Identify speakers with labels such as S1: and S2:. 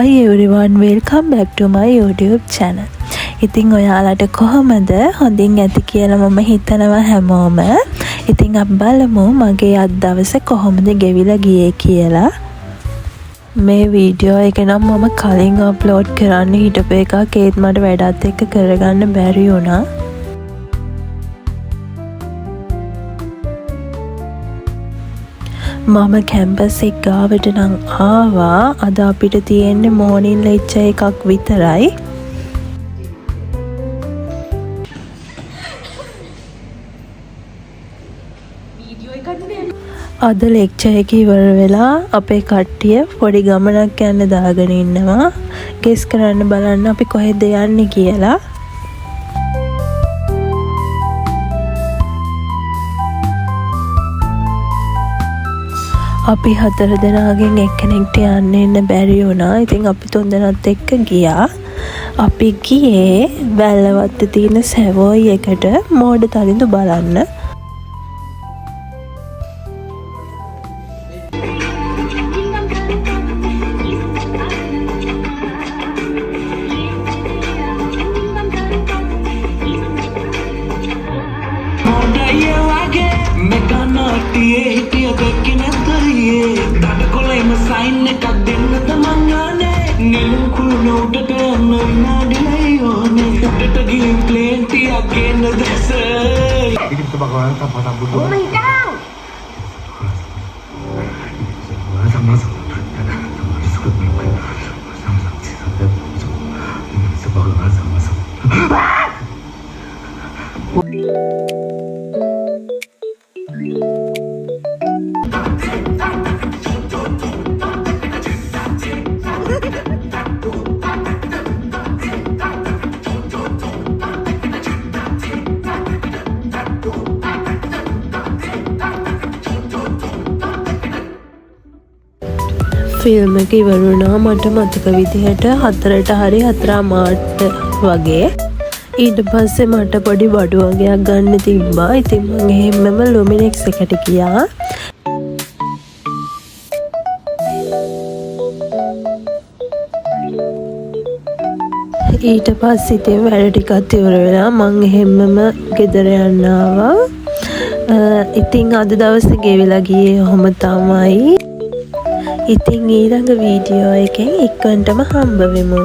S1: Hi everyone, welcome back to my YouTube channel. ඉතින් ඔයාලට කොහොමද? හොඳින් ඇති කියලා මම හිතනවා හැමෝම. ඉතින් අපි බලමු මගේ අද දවස කොහොමද ගෙවිලා ගියේ කියලා. මේ වීඩියෝ එක නම් මම කලින් අප්ලෝඩ් කරන්න හිටපු එකක් ඒත් මට වැඩත් එක්ක කරගන්න බැරි වුණා. මම කැම්පස් එක ගාවට නම් ආවා. අද අපිට තියෙන්නේ මෝර්නින් ලෙක්චර් එකක් විතරයි. අද ලෙක්චර් එක ඉවර වෙලා අපේ කට්ටිය පොඩි ගමනක් යන්න දාගෙන ඉන්නවා. ගෙස් කරන්න බලන්න අපි කොහෙද යන්නේ කියලා. අපි 4 දෙනාගෙන් එක්කෙනෙක්ට යන්න බැරි වුණා. ඉතින් අපි 3 දෙනාත් එක්ක ගියා. අපි ගියේ වැල්ලවත්තේ තියෙන සැවෝයි එකට මෝඩ තරිඳු බලන්න.
S2: Oh my god!
S1: ෆිල්ම් එක ඉවර වුණා මට මතක විදිහට 4ට හරි 4:00 වගේ. ඊට පස්සේ මට පොඩි බඩු වගේක් ගන්න තිබ්බා. ඉතින් මම එහෙමම ලුමිනෙක්ස් එකට ගියා. ඊට පස්සේ ඉතින් වැඩ ටිකක් ඉවර වෙලා මම එහෙමම ගෙදර යන්න ආවා. ඉතින් අද දවසේ ගෙවිලා ගියේ ඔහොම තමයි. ඉතින් ඊළඟ වීඩියෝ එකෙන් ඉක්මනටම හම්බ වෙමු.